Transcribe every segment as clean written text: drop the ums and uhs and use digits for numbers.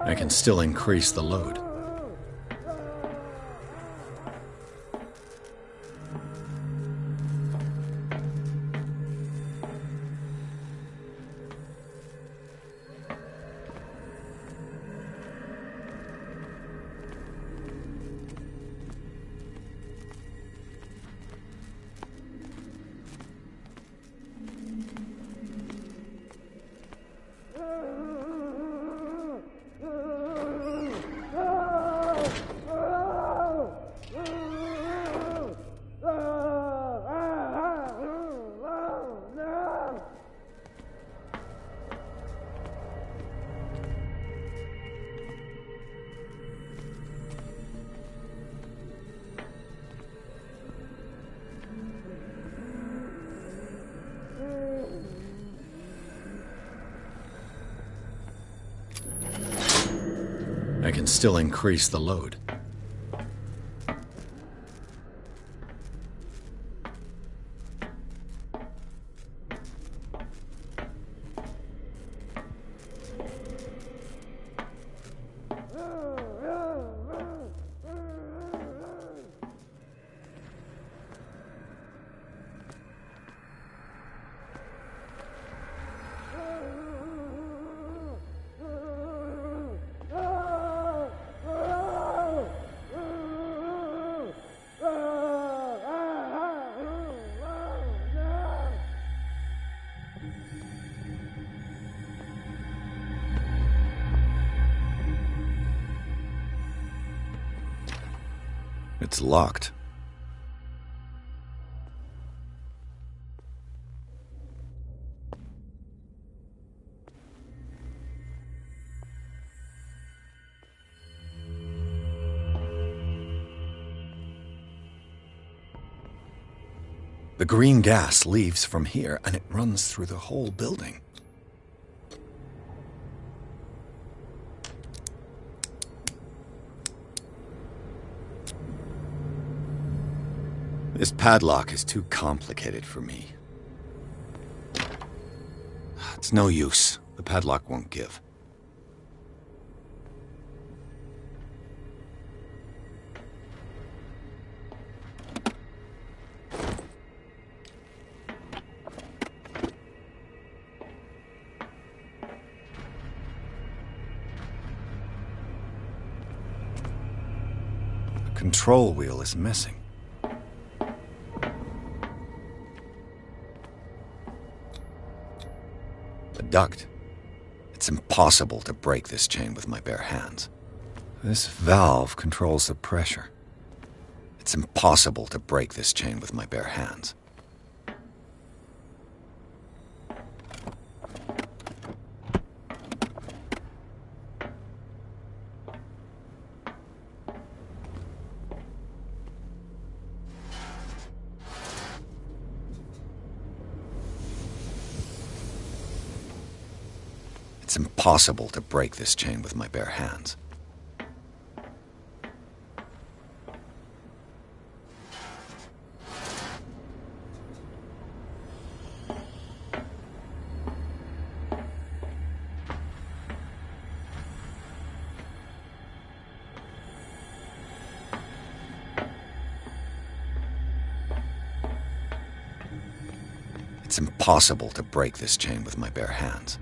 I can still increase the load. I can still increase the load. It's locked. The green gas leaves from here and it runs through the whole building. This padlock is too complicated for me. It's no use. The padlock won't give. The control wheel is missing. Duct. It's impossible to break this chain with my bare hands. This valve controls the pressure. It's impossible to break this chain with my bare hands. It's impossible to break this chain with my bare hands. It's impossible to break this chain with my bare hands.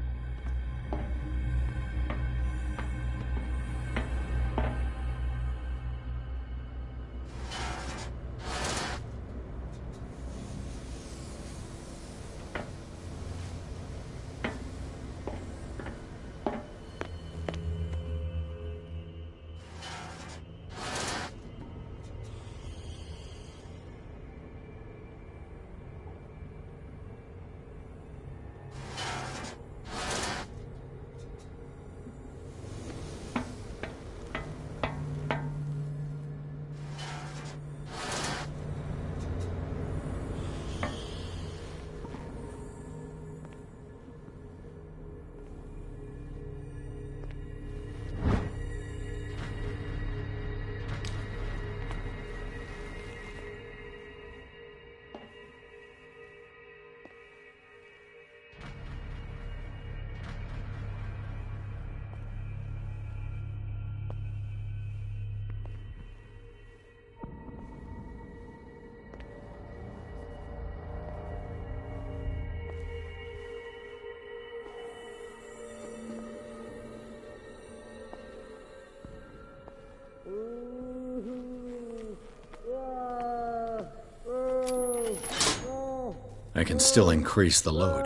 I can still increase the load.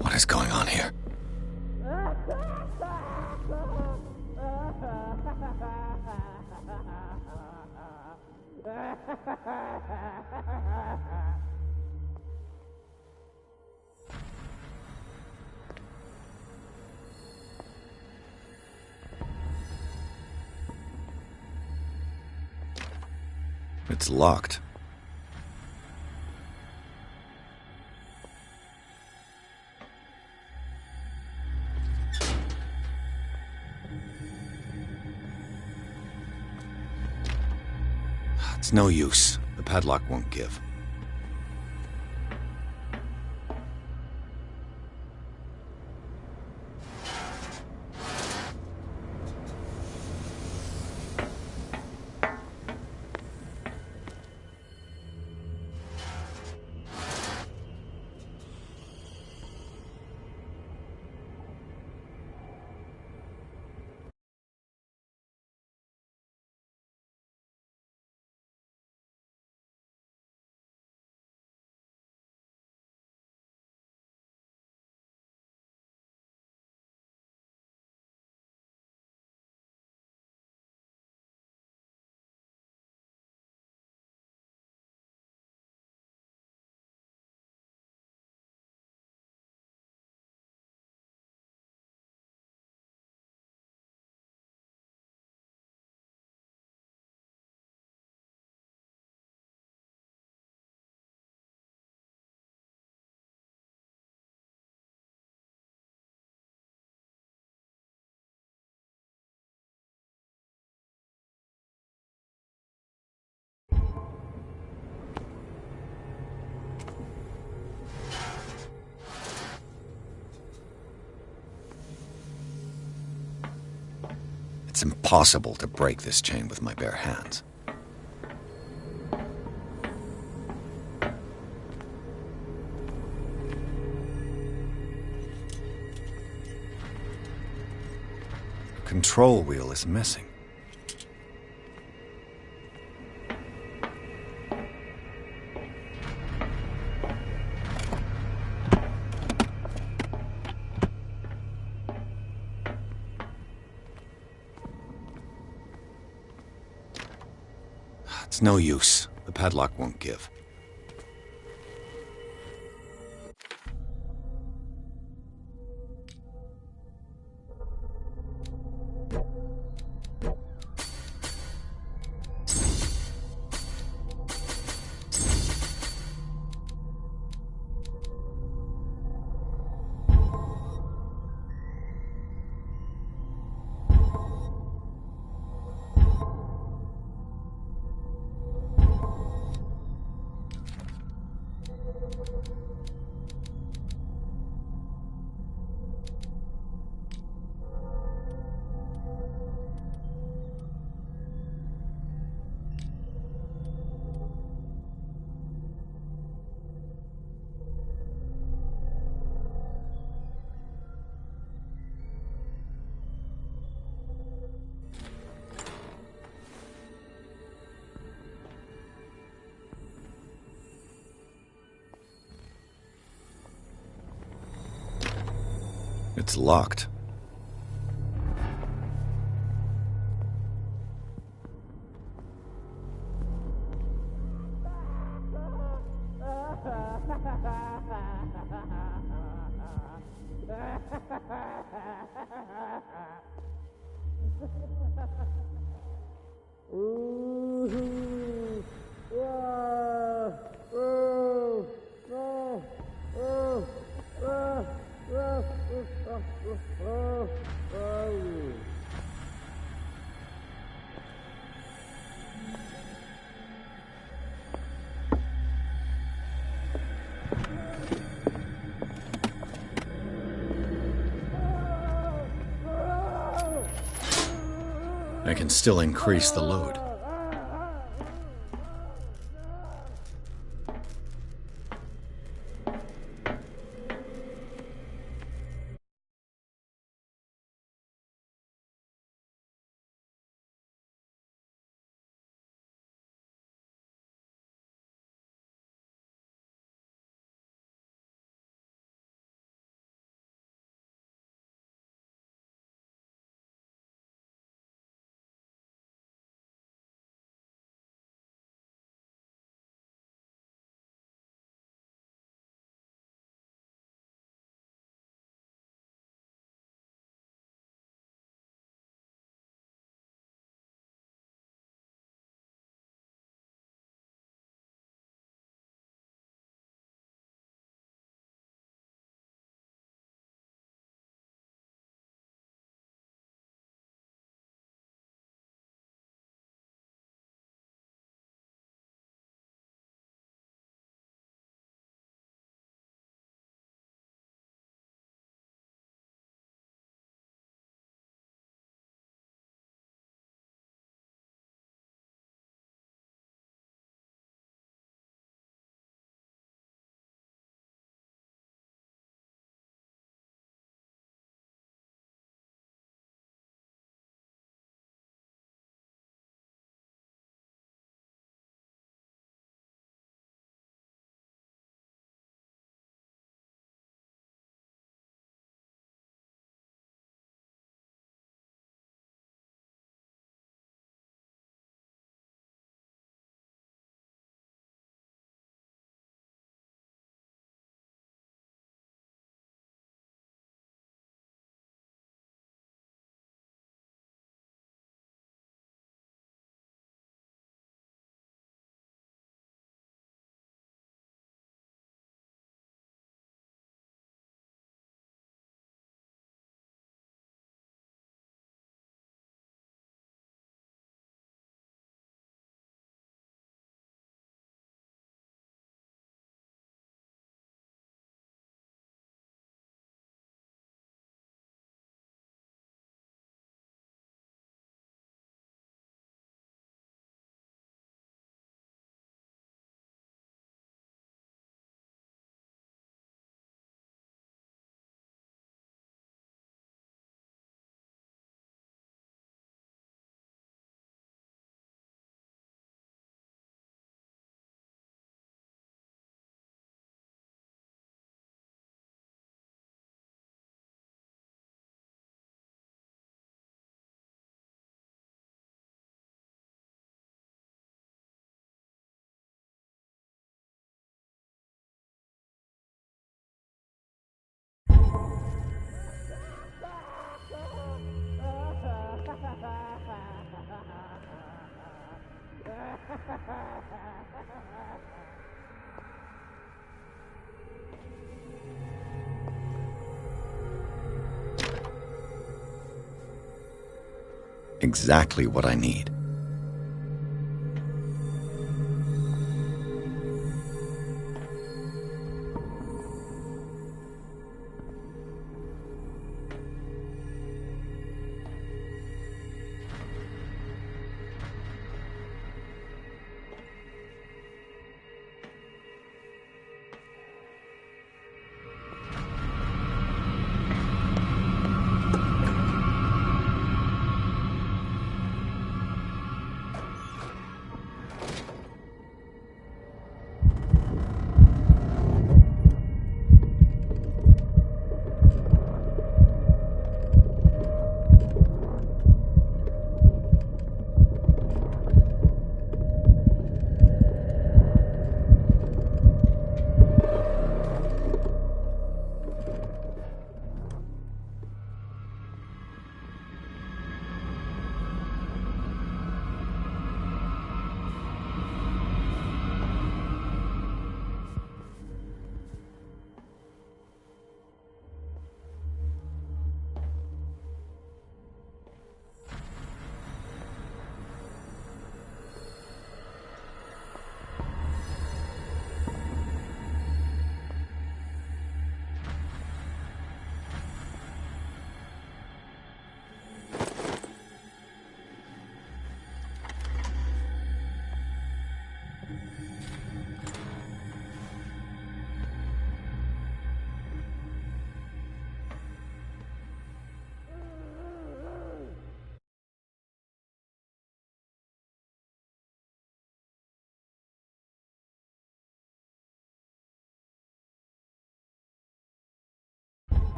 What is going on here? It's locked. It's no use. The padlock won't give. It's impossible to break this chain with my bare hands. The control wheel is missing. It's no use. The padlock won't give. It's locked. I can still increase the load. Exactly what I need.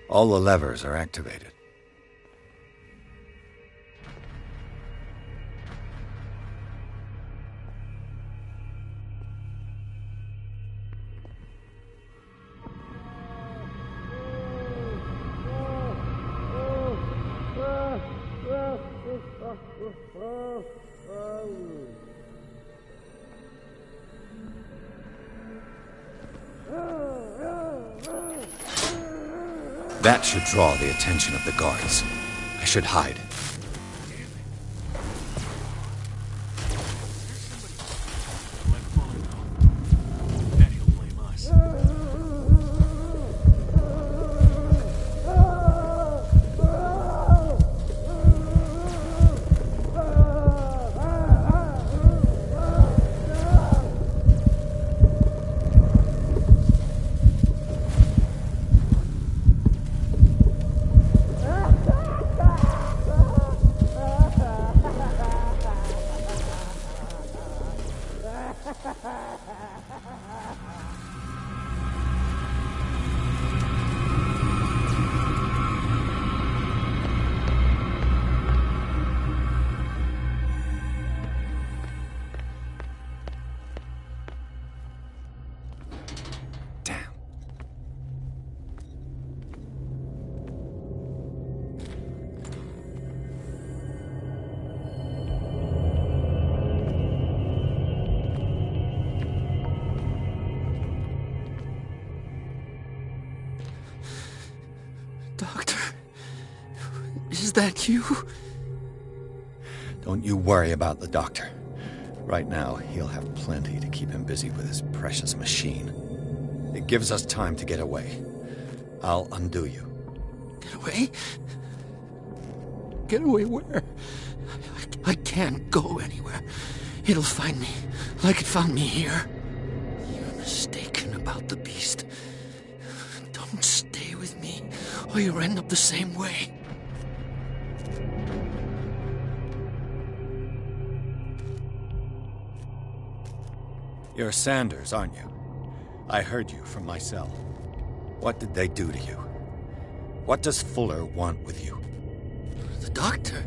All the levers are activated. That should draw the attention of the guards. I should hide. Doctor, is that you? Don't you worry about the doctor. Right now, he'll have plenty to keep him busy with his precious machine. It gives us time to get away. I'll undo you. Get away? Get away where? I can't go anywhere. It'll find me, like it found me here. You're mistaken about the beast. Don't stay with me, or you'll end up the same way. You're Sanders, aren't you? I heard you from my cell. What did they do to you? What does Fuller want with you? The doctor?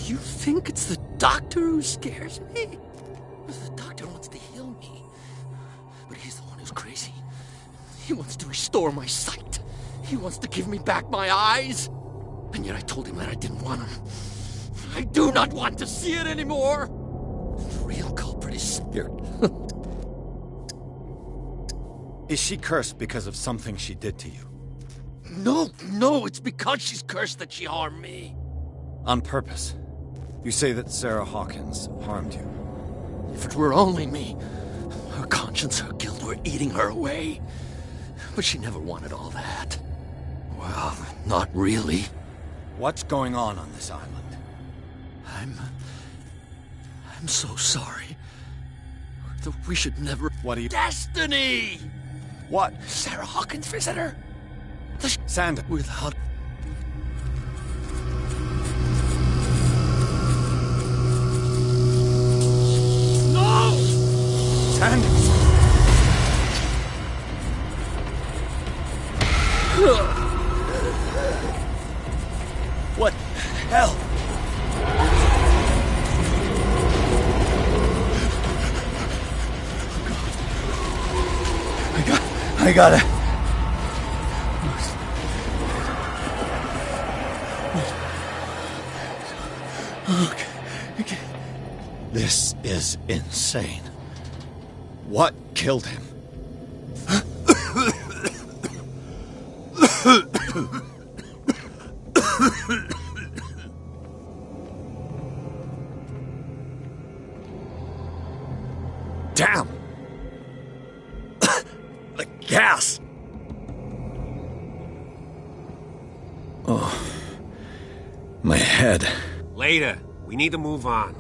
You think it's the doctor who scares me? The doctor wants to heal me. But he's the one who's crazy. He wants to restore my sight. He wants to give me back my eyes. And yet I told him that I didn't want him. I do not want to see it anymore. The real culprit is... You're... Is she cursed because of something she did to you? No, it's because she's cursed that she harmed me. On purpose. You say that Sarah Hawkins harmed you. If it were only me, her conscience, her guilt were eating her away. But she never wanted all that. Well, not really. What's going on this island? I'm so sorry. That we should never... What are you... Destiny! What? Sarah Hawkins visitor. Sanders. Without... No! Sanders! What the hell? I gotta... Okay. This is insane. What killed him? Damn! The gas! Oh, my head. Later. We need to move on.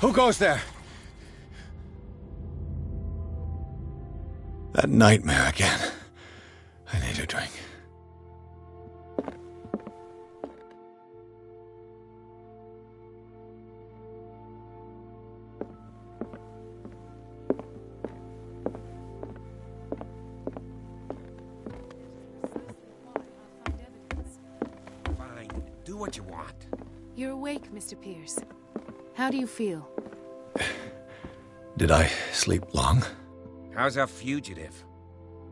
Who goes there? That nightmare again. I need a drink. Fine. Do what you want. You're awake, Mr. Pierce. How do you feel? Did I sleep long? How's our fugitive?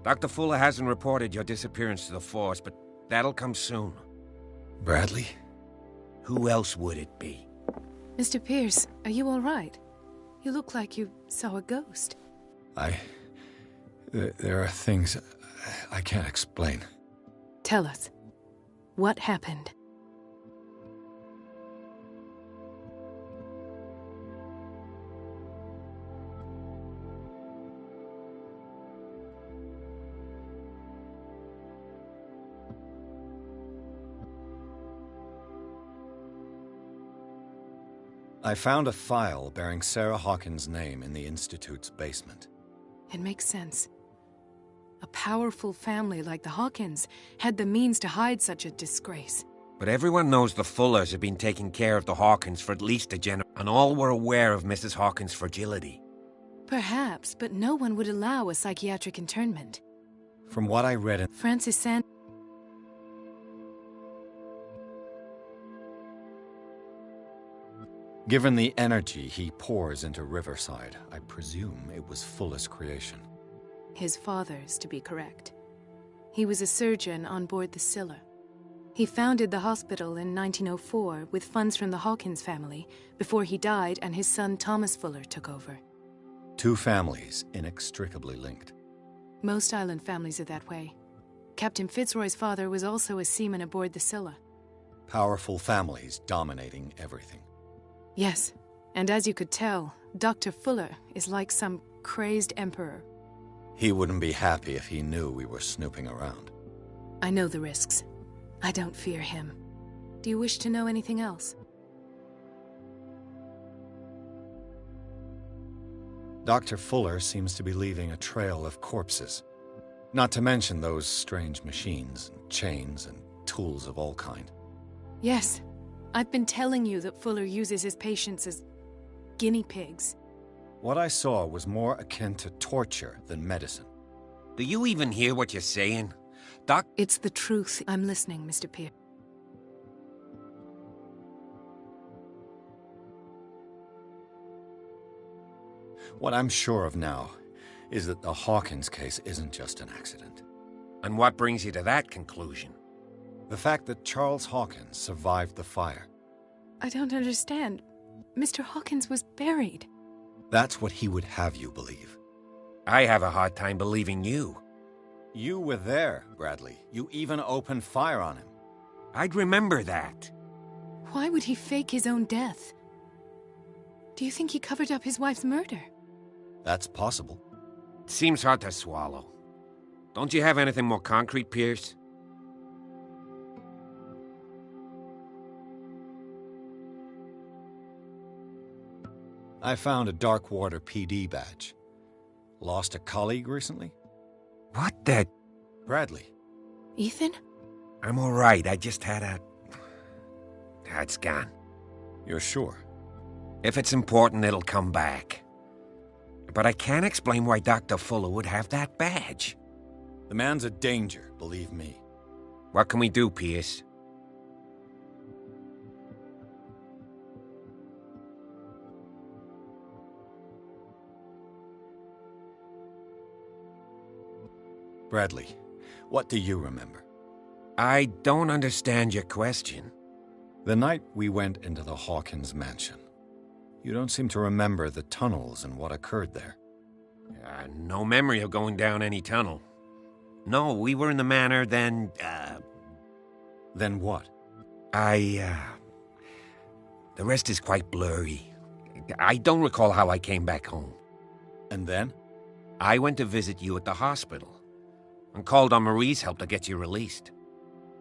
Dr. Fuller hasn't reported your disappearance to the force, but that'll come soon. Bradley? Who else would it be? Mr. Pierce, are you all right? You look like you saw a ghost. There are things I can't explain. Tell us. What happened? I found a file bearing Sarah Hawkins' name in the Institute's basement. It makes sense. A powerful family like the Hawkins had the means to hide such a disgrace. But everyone knows the Fullers have been taking care of the Hawkins for at least a generation, and all were aware of Mrs. Hawkins' fragility. Perhaps, but no one would allow a psychiatric internment. From what I read in... Francis Sand... Given the energy he pours into Riverside, I presume it was Fuller's creation. His father's, to be correct. He was a surgeon on board the Scylla. He founded the hospital in 1904 with funds from the Hawkins family before he died and his son Thomas Fuller took over. Two families inextricably linked. Most island families are that way. Captain Fitzroy's father was also a seaman aboard the Scylla. Powerful families dominating everything. Yes, and as you could tell, Dr. Fuller is like some crazed emperor. He wouldn't be happy if he knew we were snooping around. I know the risks. I don't fear him. Do you wish to know anything else? Dr. Fuller seems to be leaving a trail of corpses. Not to mention those strange machines, and chains, and tools of all kind. Yes. I've been telling you that Fuller uses his patients as guinea pigs. What I saw was more akin to torture than medicine. Do you even hear what you're saying? It's the truth. I'm listening, Mr. Pierce. What I'm sure of now is that the Hawkins case isn't just an accident. And what brings you to that conclusion? The fact that Charles Hawkins survived the fire. I don't understand. Mr. Hawkins was buried. That's what he would have you believe. I have a hard time believing you. You were there, Bradley. You even opened fire on him. I'd remember that. Why would he fake his own death? Do you think he covered up his wife's murder? That's possible. It seems hard to swallow. Don't you have anything more concrete, Pierce? I found a Darkwater PD badge. Lost a colleague recently? What the... Bradley. Ethan? I'm all right. I just had a... It's gone. You're sure? If it's important, it'll come back. But I can't explain why Dr. Fuller would have that badge. The man's a danger, believe me. What can we do, Pierce? Bradley, what do you remember? I don't understand your question. The night we went into the Hawkins mansion. You don't seem to remember the tunnels and what occurred there. No memory of going down any tunnel. No, we were in the manor, then, Then what? The rest is quite blurry. I don't recall how I came back home. And then? I went to visit you at the hospital, and called on Marie's help to get you released.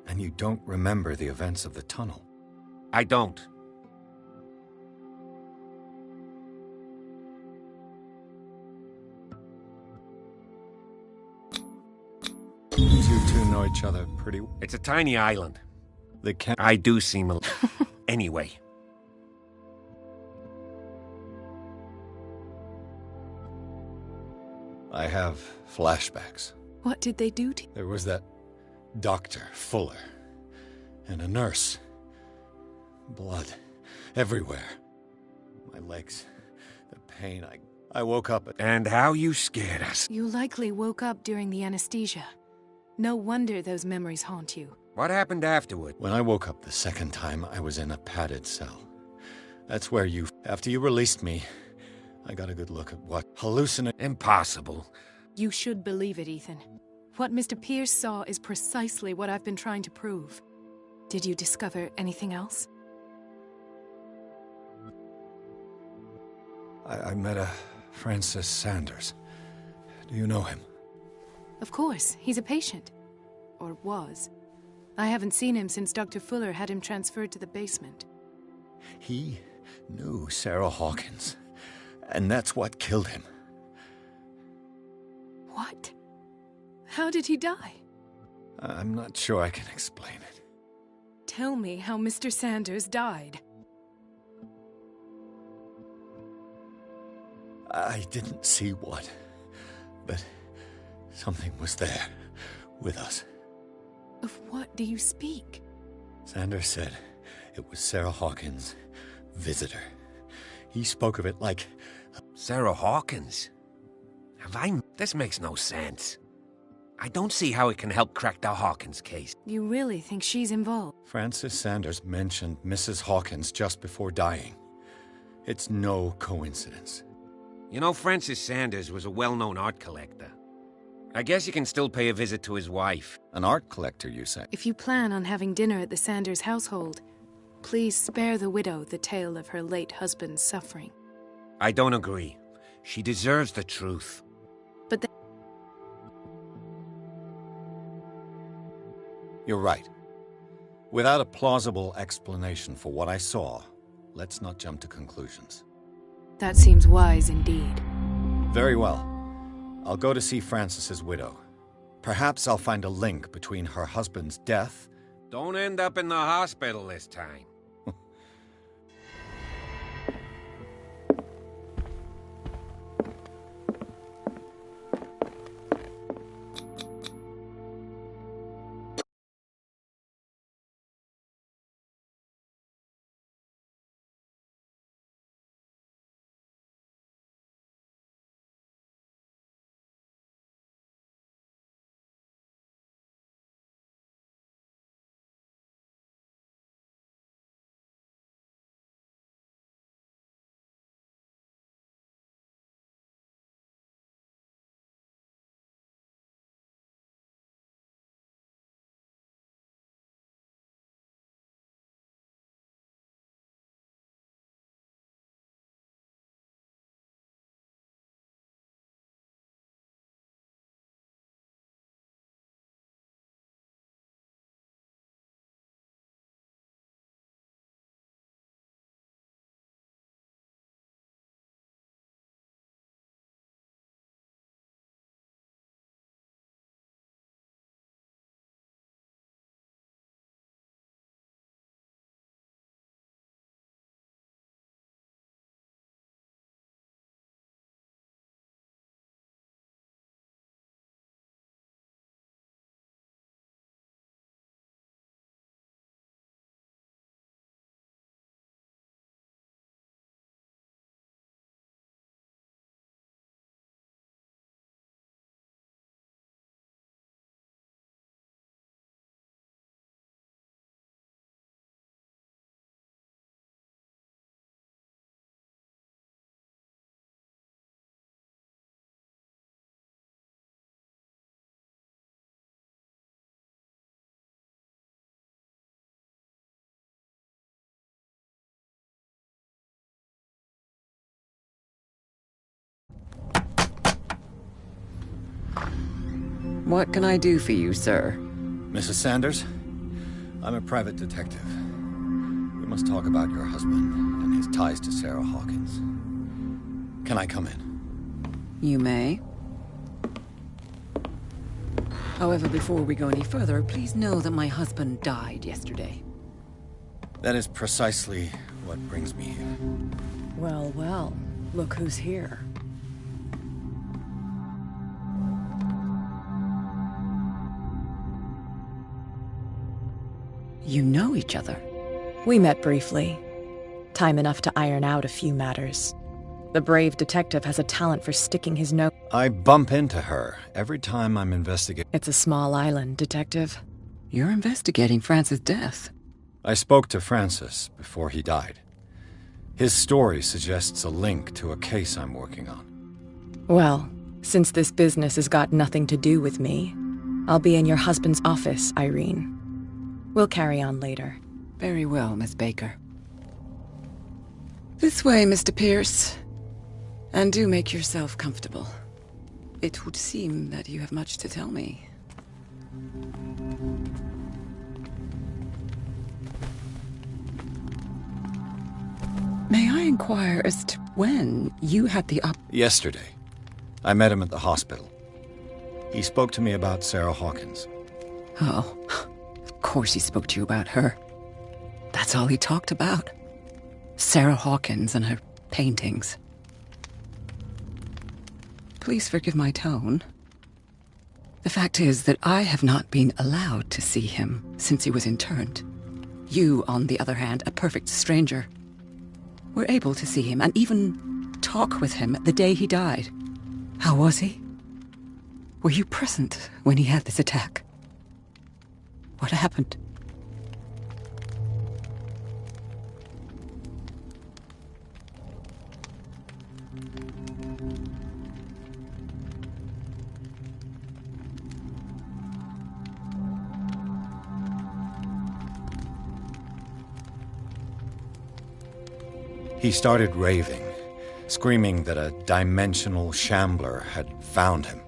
And you don't remember the events of the tunnel? I don't. You two know each other pretty... It's a tiny island. The I do seem a... Anyway. I have flashbacks. What did they do to you? There was that Dr. Fuller. And a nurse. Blood. Everywhere. My legs. The pain. I woke up at... And how you scared us. You likely woke up during the anesthesia. No wonder those memories haunt you. What happened afterward? When I woke up the second time, I was in a padded cell. That's where you... After you released me, I got a good look at what Impossible. You should believe it, Ethan. What Mr. Pierce saw is precisely what I've been trying to prove. Did you discover anything else? I met a Francis Sanders. Do you know him? Of course, he's a patient. Or was. I haven't seen him since Dr. Fuller had him transferred to the basement. He knew Sarah Hawkins, and that's what killed him. What? How did he die? I'm not sure I can explain it. Tell me how Mr. Sanders died. I didn't see what, but something was there, with us. Of what do you speak? Sanders said it was Sarah Hawkins' visitor. He spoke of it like... Sarah Hawkins? This makes no sense. I don't see how it can help crack the Hawkins case. You really think she's involved? Francis Sanders mentioned Mrs. Hawkins just before dying. It's no coincidence. You know, Francis Sanders was a well-known art collector. I guess you can still pay a visit to his wife. An art collector, you say? If you plan on having dinner at the Sanders household, please spare the widow the tale of her late husband's suffering. I don't agree. She deserves the truth. But You're right. Without a plausible explanation for what I saw, let's not jump to conclusions. that seems wise indeed. Very well. I'll go to see Francis's widow. Perhaps I'll find a link between her husband's death... Don't end up in the hospital this time. What can I do for you, sir? Mrs. Sanders? I'm a private detective. We must talk about your husband and his ties to Sarah Hawkins. Can I come in? You may. However, before we go any further, please know that my husband died yesterday. That is precisely what brings me here. Well, well, look who's here. You know each other? We met briefly. Time enough to iron out a few matters. The brave detective has a talent for sticking his nose. I bump into her every time I'm investigating. It's a small island, detective. You're investigating Francis' death. I spoke to Francis before he died. His story suggests a link to a case I'm working on. Well, since this business has got nothing to do with me, I'll be in your husband's office, Irene. We'll carry on later. Very well, Miss Baker. This way, Mr. Pierce. And do make yourself comfortable. It would seem that you have much to tell me. May I inquire as to when you had the Yesterday. I met him at the hospital. He spoke to me about Sarah Hawkins. Oh, of course he spoke to you about her. That's all he talked about. Sarah Hawkins and her paintings. Please forgive my tone. The fact is that I have not been allowed to see him since he was interned. You, on the other hand, a perfect stranger, were able to see him and even talk with him the day he died. How was he? Were you present when he had this attack? What happened? He started raving, screaming that a dimensional shambler had found him.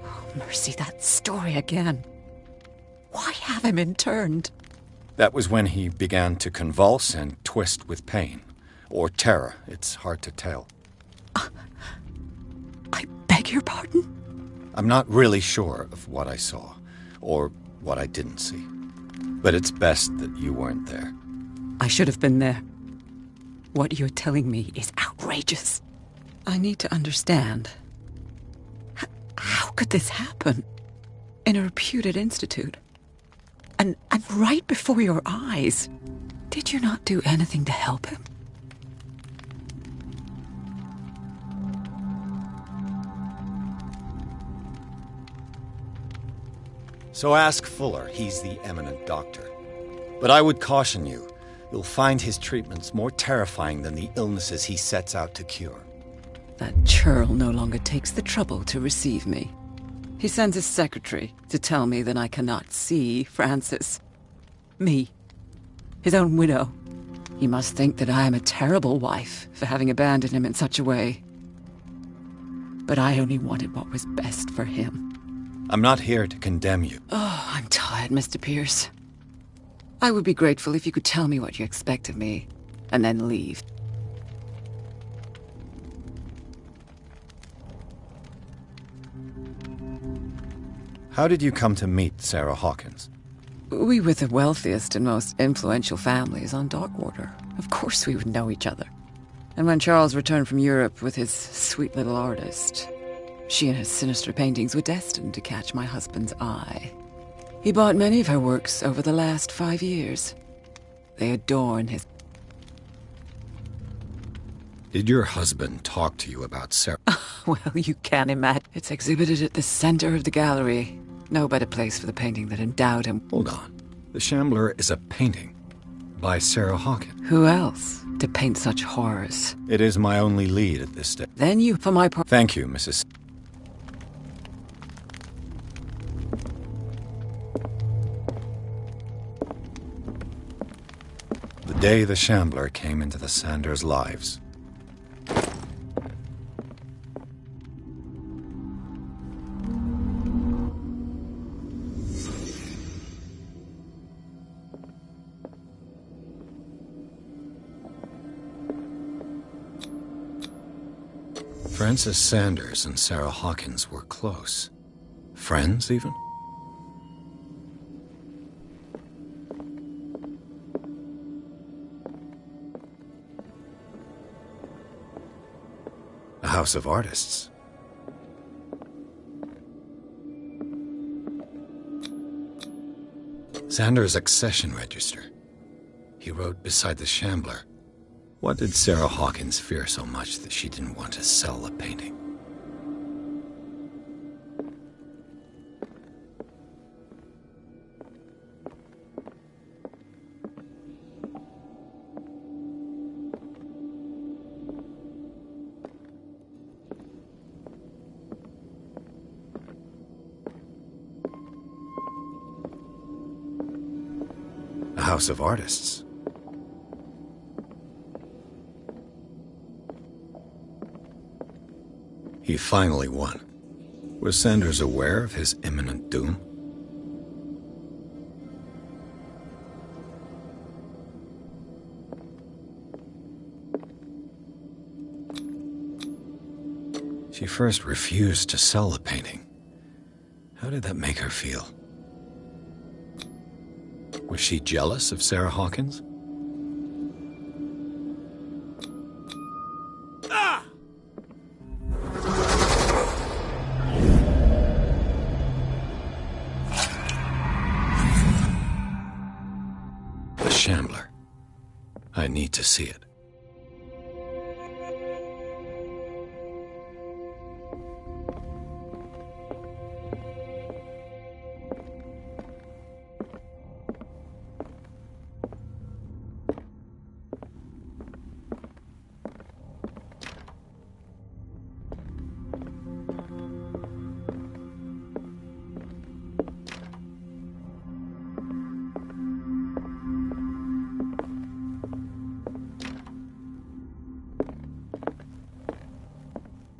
Oh, mercy, that story again. Why have him interned? That was when he began to convulse and twist with pain. Or terror, it's hard to tell. I beg your pardon? I'm not really sure of what I saw, or what I didn't see. But it's best that you weren't there. I should have been there. What you're telling me is outrageous. I need to understand. How could this happen? In a reputed institute? And right before your eyes? Did you not do anything to help him? So ask Fuller, he's the eminent doctor. But I would caution you, you'll find his treatments more terrifying than the illnesses he sets out to cure. That churl no longer takes the trouble to receive me. He sends his secretary to tell me that I cannot see Francis. Me. His own widow. He must think that I am a terrible wife for having abandoned him in such a way. But I only wanted what was best for him. I'm not here to condemn you. Oh, I'm tired, Mr. Pierce. I would be grateful if you could tell me what you expect of me, and then leave. How did you come to meet Sarah Hawkins? We were the wealthiest and most influential families on Darkwater. Of course we would know each other. And when Charles returned from Europe with his sweet little artist, she and her sinister paintings were destined to catch my husband's eye. He bought many of her works over the last 5 years. They adorn his... Did your husband talk to you about Sarah? Well, you can imagine. It's exhibited at the center of the gallery. No better place for the painting that endowed him. Hold on. The Shambler is a painting by Sarah Hawkins. Who else to paint such horrors? It is my only lead at this stage. Then you, for my part... Thank you, Mrs. The day the Shambler came into the Sanders' lives. Francis Sanders and Sarah Hawkins were close. Friends, even? A house of artists. Sanders' accession register. He wrote beside the Shambler. What did Sarah Hawkins fear so much that she didn't want to sell the painting? A house of artists. He finally won. Was Sanders aware of his imminent doom? She first refused to sell the painting. How did that make her feel? Was she jealous of Sarah Hawkins? Ah! The Shambler. I need to see it.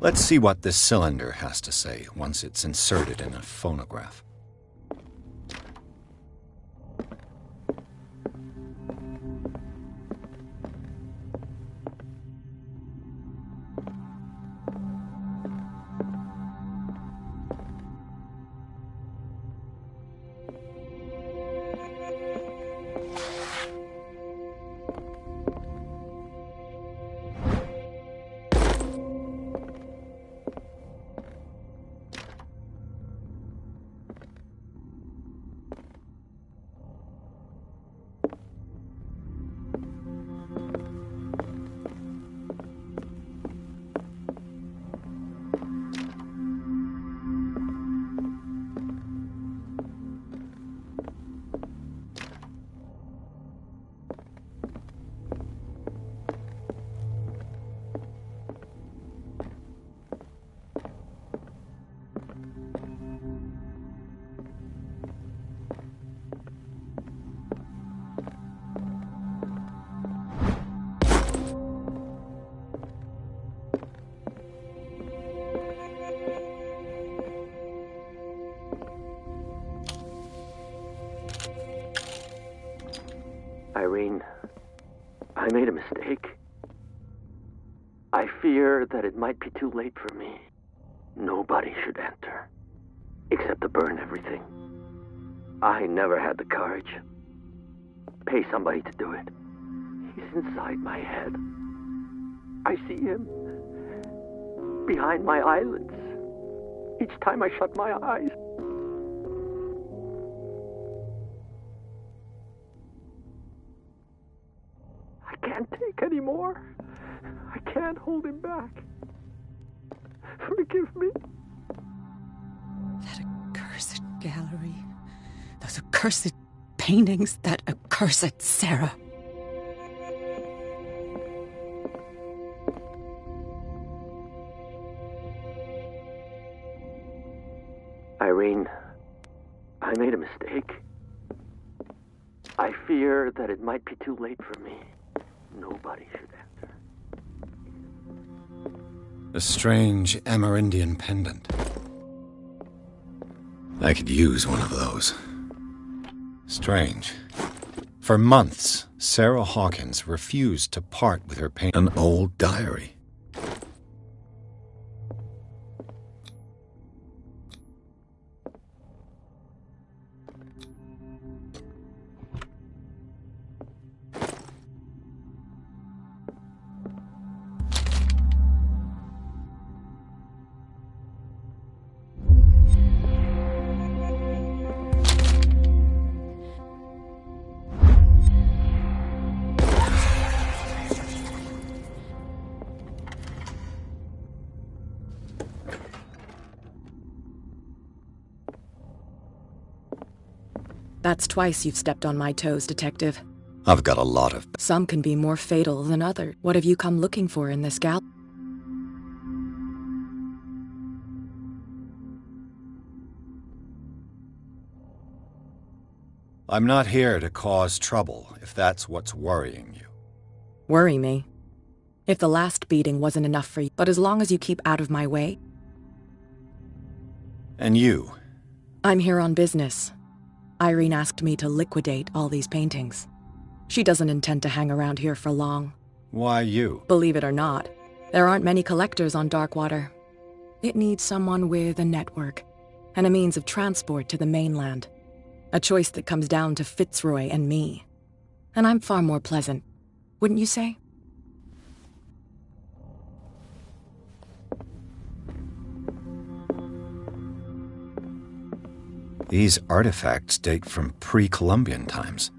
Let's see what this cylinder has to say once it's inserted in a phonograph. Irene, I made a mistake. I fear that it might be too late for me. Nobody should enter, except to burn everything. I never had the courage. Pay somebody to do it. He's inside my head. I see him behind my eyelids each time I shut my eyes. I can't take any more. I can't hold him back. Forgive me. That accursed gallery. Those accursed paintings. That accursed Sarah. Irene, I made a mistake. I fear that it might be too late for me. Nobody should enter. A strange Amerindian pendant. I could use one of those. Strange. For months, Sarah Hawkins refused to part with her paint. An old diary. That's twice you've stepped on my toes, Detective. I've got a lot of... Some can be more fatal than others. What have you come looking for in this gal? I'm not here to cause trouble, if that's what's worrying you. Worry me. If the last beating wasn't enough for you, but as long as you keep out of my way... And you? I'm here on business. Irene asked me to liquidate all these paintings. She doesn't intend to hang around here for long. Why you? Believe it or not, there aren't many collectors on Darkwater. It needs someone with a network, and a means of transport to the mainland. A choice that comes down to Fitzroy and me. And I'm far more pleasant, wouldn't you say? These artifacts date from pre-Columbian times.